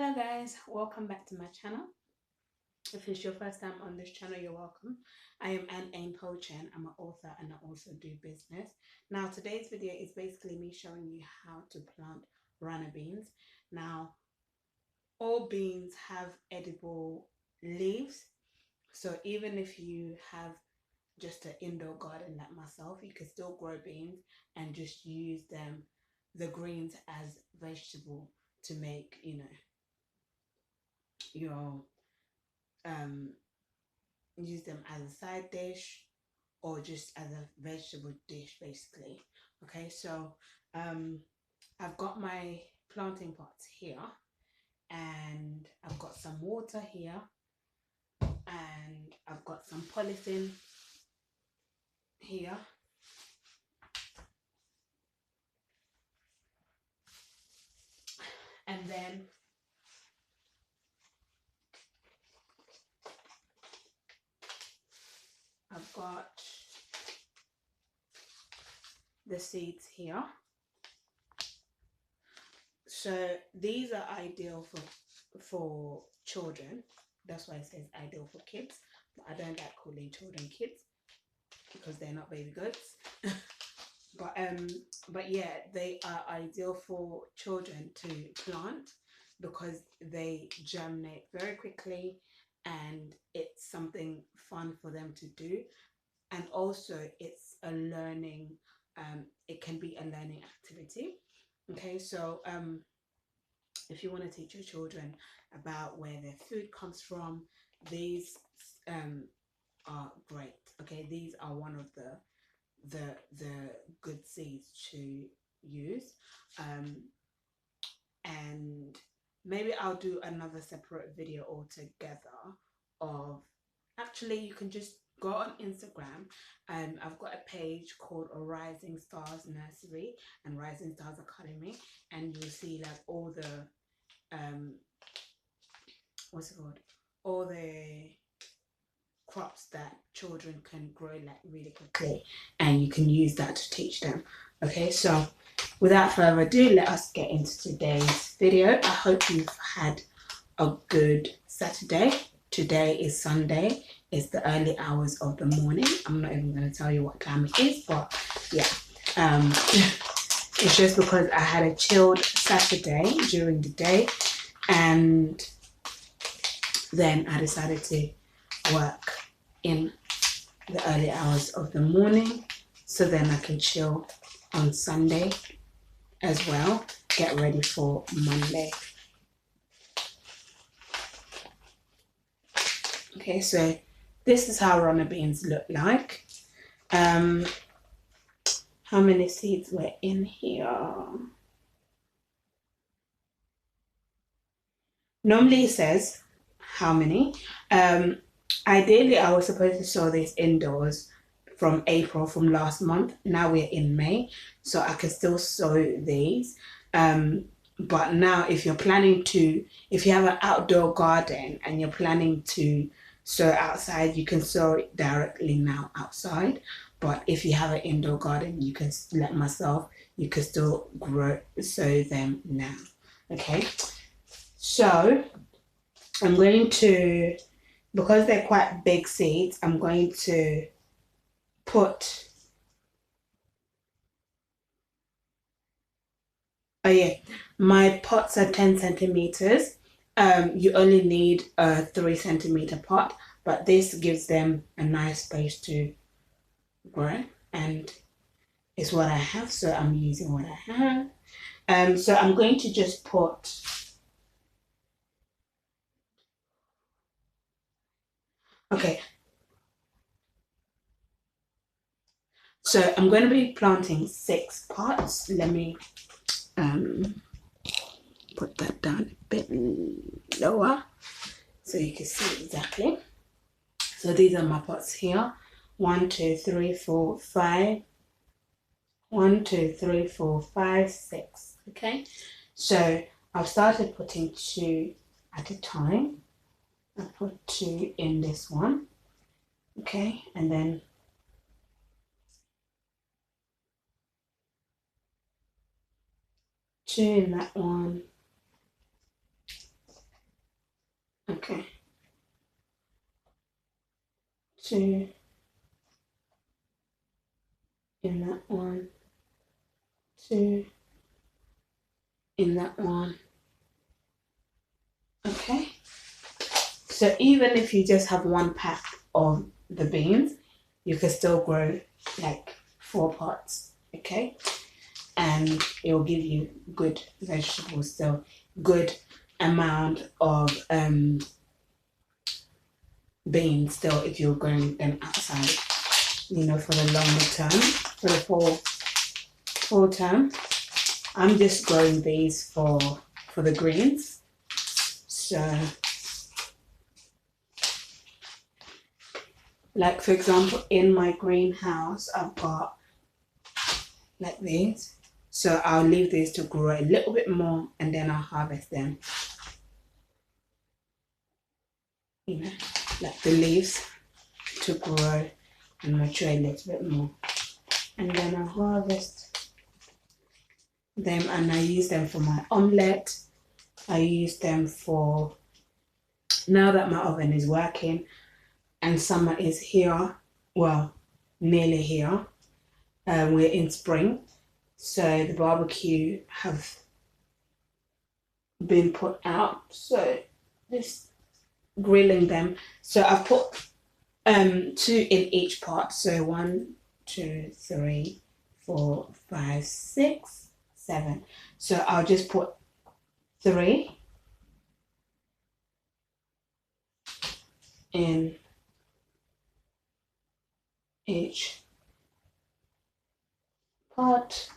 Hello guys, welcome back to my channel. If it's your first time on this channel, you're welcome. I am A.H.P. I'm an author and I also do business. Now today's video is basically me showing you how to plant runner beans. Now all beans have edible leaves, so even if you have just an indoor garden like myself, you can still grow beans and just use the greens as vegetable to make your um use them as a side dish or just as a vegetable dish basically. Okay, so um I've got my planting pots here and I've got some water here and I've got some polythene here, and then I've got the seeds here. So these are ideal for children. That's why it says ideal for kids, but I don't like calling children kids because they're not baby goats. but yeah, they are ideal for children to plant because they germinate very quickly and it's something fun for them to do, and also it's a learning, it can be a learning activity. Okay, so if you want to teach your children about where their food comes from, these um are great. Okay, these are one of the good seeds to use, and maybe I'll do another separate video altogether of, actually you can just go on Instagram and I've got a page called a Rising Stars Nursery and Rising Stars Academy, and you'll see like all the what's it called, all the crops that children can grow like really quickly, and you can use that to teach them. Okay, so without further ado, let us get into today's video. I hope you've had a good Saturday. Today is Sunday. It's the early hours of the morning. I'm not even going to tell you what time it is, but yeah, it's just because I had a chilled Saturday during the day, and then I decided to work in the early hours of the morning so then I can chill on Sunday as well, get ready for Monday. Okay, so this is how runner beans look like. How many seeds were in here? Normally it says how many. Ideally I was supposed to sow this indoors from April, from last month. Now we're in May, so I can still sow these. But now if you're planning to, if you have an outdoor garden and you're planning to sow outside, you can sow it directly now outside. But if you have an indoor garden, you can, like myself, you can still sow them now. Okay, so I'm going to, because they're quite big seeds, I'm going to put, oh yeah, my pots are 10 centimeters. You only need a 3 centimeter pot, but this gives them a nice space to grow, and it's what I have, so I'm using what I have. So I'm going to just put, okay, so I'm going to be planting 6 pots. Let me put that down a bit lower so you can see exactly. So these are my pots here. 1, 2, 3, 4, 5. 1, 2, 3, 4, 5, 6. Okay, so I've started putting 2 at a time. I put 2 in this one. Okay, and then two in that one, Okay. 2 in that one. 2 in that one. Okay. So even if you just have 1 pack of the beans, you can still grow like 4 pots. Okay. And it will give you good vegetables, so good amount of beans still if you're growing them outside, for the longer term, for the full term. I'm just growing these for the greens. So like for example, in my greenhouse I've got like these. So I'll leave these to grow a little bit more and then I'll harvest them. Like the leaves to grow and mature a little bit more. And then I'll harvest them and I use them for my omelette. I use them for, now that my oven is working and summer is here, well, nearly here. We're in spring, so the barbecue have been put out. So just grilling them. So I've put 2 in each pot. So 1, 2, 3, 4, 5, 6, 7. So I'll just put 3 in each pot.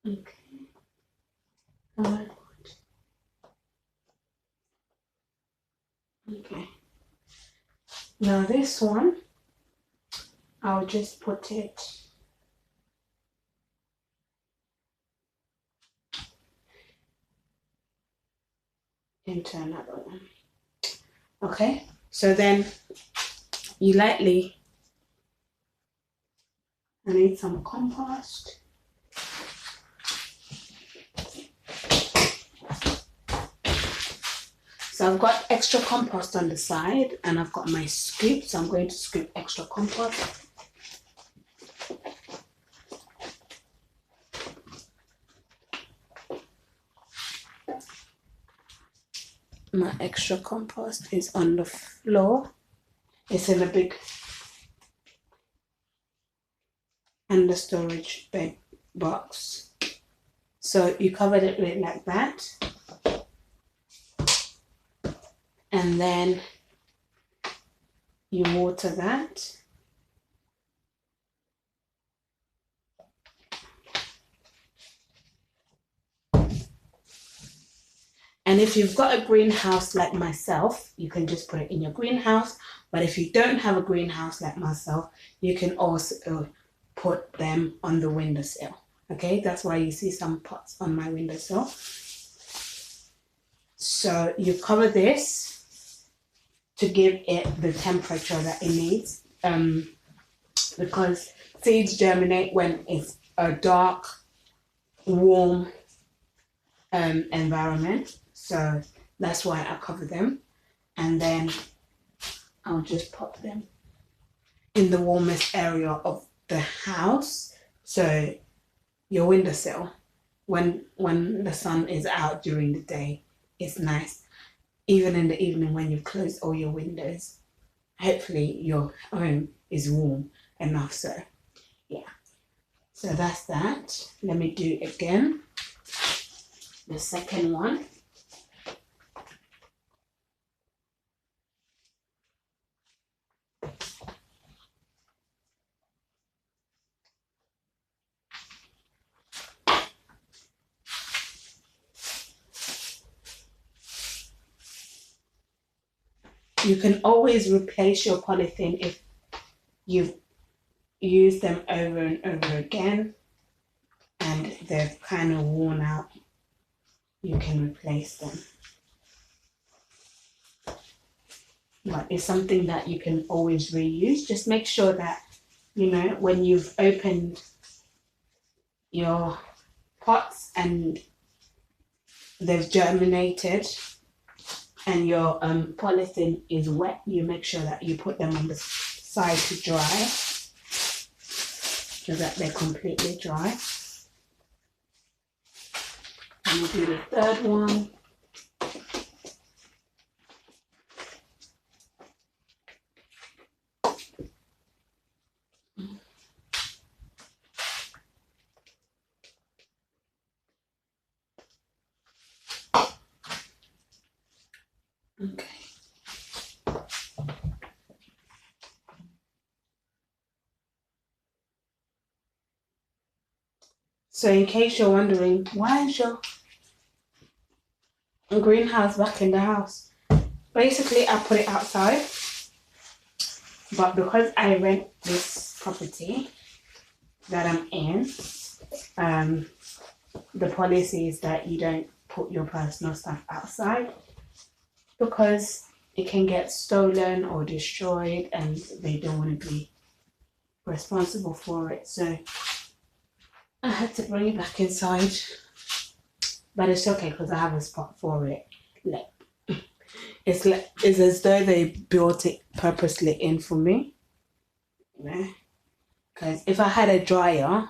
Okay. Okay. Now this one, I'll just put it into another one. Okay, so then you lightly, I need some compost. So I've got extra compost on the side and I've got my scoop, so I'm going to scoop extra compost. My extra compost is on the floor. It's in a big under storage bed box. So you covered it with like that. And then you water that. And if you've got a greenhouse like myself, you can just put it in your greenhouse. But if you don't have a greenhouse like myself, you can also put them on the windowsill. Okay, that's why you see some pots on my windowsill. So you cover this to give it the temperature that it needs. Because seeds germinate when it's a dark, warm environment. So that's why I cover them. And then I'll just pop them in the warmest area of the house. So your windowsill, when the sun is out during the day, it's nice. Even in the evening when you close all your windows, hopefully your home is warm enough. So yeah, so that's that. Let me do it again. The second one. You can always replace your polythene if you've used them over and over again and they're kind of worn out. You can replace them. But it's something that you can always reuse. Just make sure that, when you've opened your pots and they've germinated and your polythene is wet, you make sure that you put them on the side to dry so that they're completely dry. And we'll do the third one. Okay. So in case you're wondering, why is your greenhouse back in the house? Basically, I put it outside, but because I rent this property that I'm in, the policy is that you don't put your personal stuff outside because it can get stolen or destroyed and they don't want to be responsible for it. So I had to bring it back inside, but it's okay because I have a spot for it. It's as though they built it purposely in for me. Because if I had a dryer,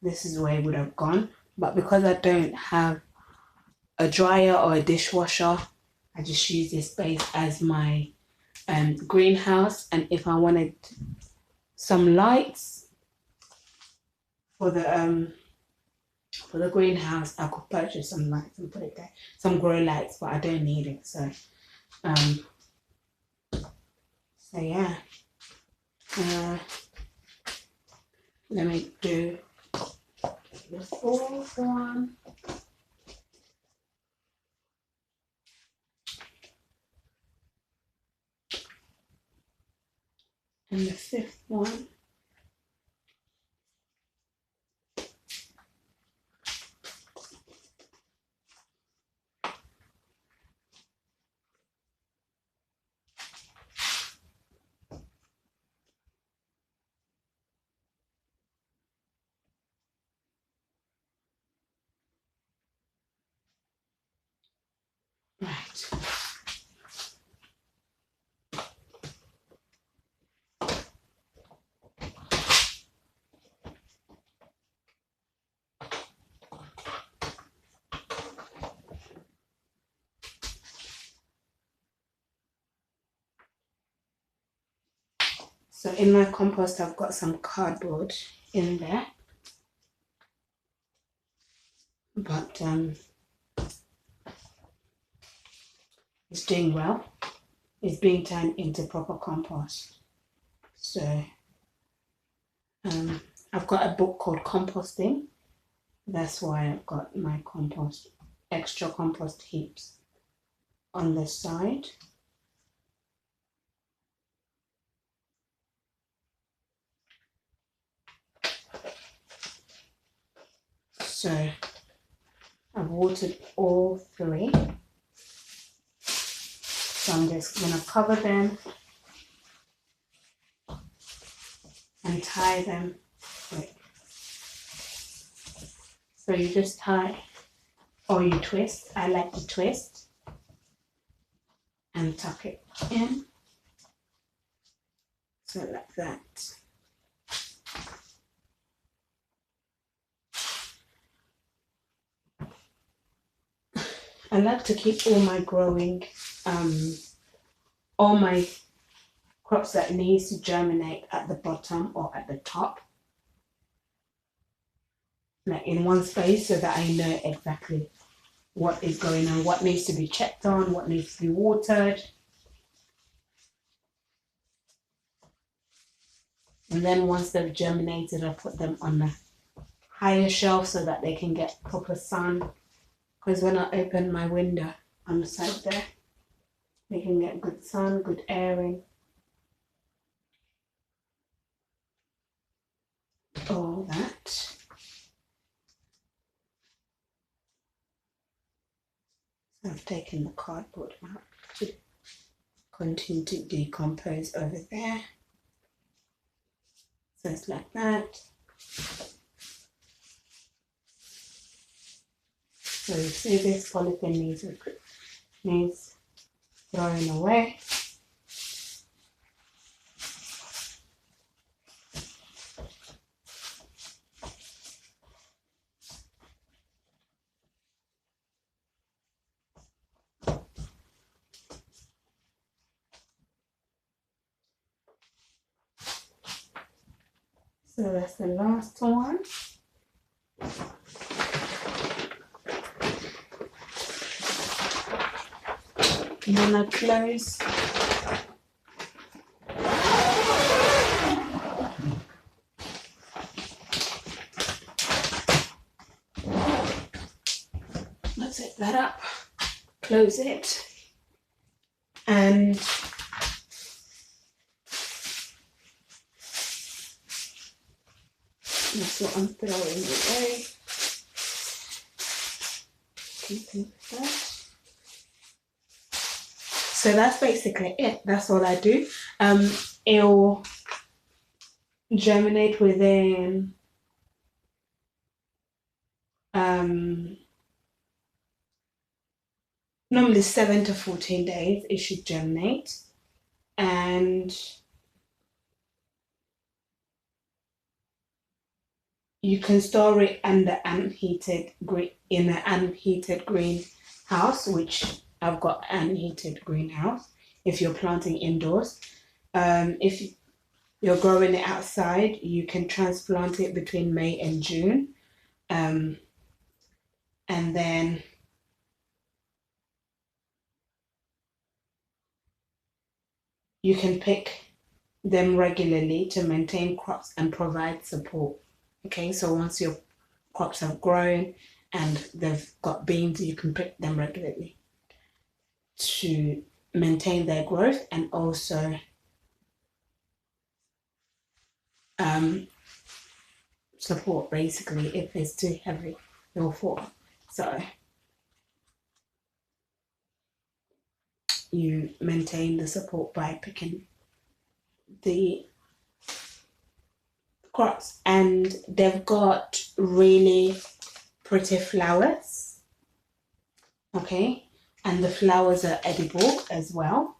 this is where it would have gone. But because I don't have a dryer or a dishwasher, I just use this space as my greenhouse. And if I wanted some lights for the greenhouse, I could purchase some lights and put it there. Some grow lights, but I don't need it. So yeah. Let me do the fourth one. And the fifth one. Right. So in my compost, I've got some cardboard in there, but it's doing well. It's being turned into proper compost. So I've got a book called Composting. That's why I've got my extra compost heaps on the side. So I've watered all three. So I'm just gonna cover them and tie them. Wait. So you just tie or you twist. I like to twist and tuck it in. So like that. I like to keep all my all my crops that needs to germinate at the bottom or at the top, like in one space, so that I know exactly what is going on, what needs to be checked on, what needs to be watered. And then once they've germinated, I put them on the higher shelf so that they can get proper sun. Because when I open my window on the side there, they can get good sun, good airing. All that. So I've taken the cardboard out to continue to decompose over there. So it's like that. So you see this polythene needs throwing away. So that's the last one. And then I close. Let's set that up, close it, and that's what I'm throwing away. Keeping that. So that's basically it. That's all I do. It'll germinate within normally 7 to 14 days. It should germinate, and you can store it under unheated in an unheated greenhouse, which I've got an unheated greenhouse. If you're planting indoors, if you're growing it outside, you can transplant it between May and June, and then you can pick them regularly to maintain crops and provide support. Okay, so once your crops have grown and they've got beans, you can pick them regularly to maintain their growth and also support. Basically, if it's too heavy, it will fall. So you maintain the support by picking the crops, and they've got really pretty flowers. Okay, and the flowers are edible as well.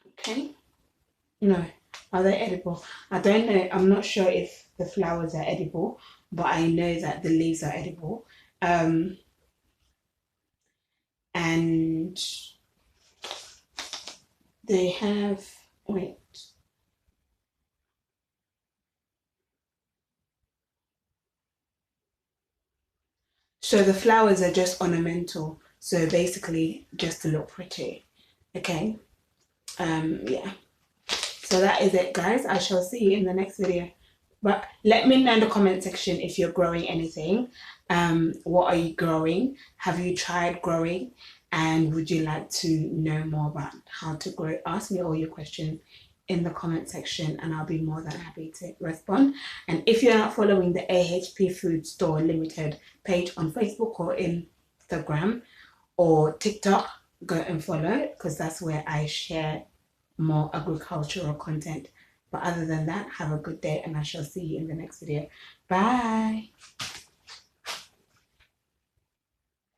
Okay, no, are they edible? I don't know. I'm not sure if the flowers are edible, but I know that the leaves are edible. And they have, wait. So the flowers are just ornamental. So basically just to look pretty. Okay. Yeah. So that is it, guys. I shall see you in the next video. But let me know in the comment section if you're growing anything. What are you growing? Have you tried growing? And would you like to know more about how to grow? Ask me all your questions in the comment section and I'll be more than happy to respond. And if you're not following the A.H.P Food Store Limited page on Facebook or Instagram or TikTok, go and follow it because that's where I share more agricultural content. But other than that, have a good day and I shall see you in the next video. Bye.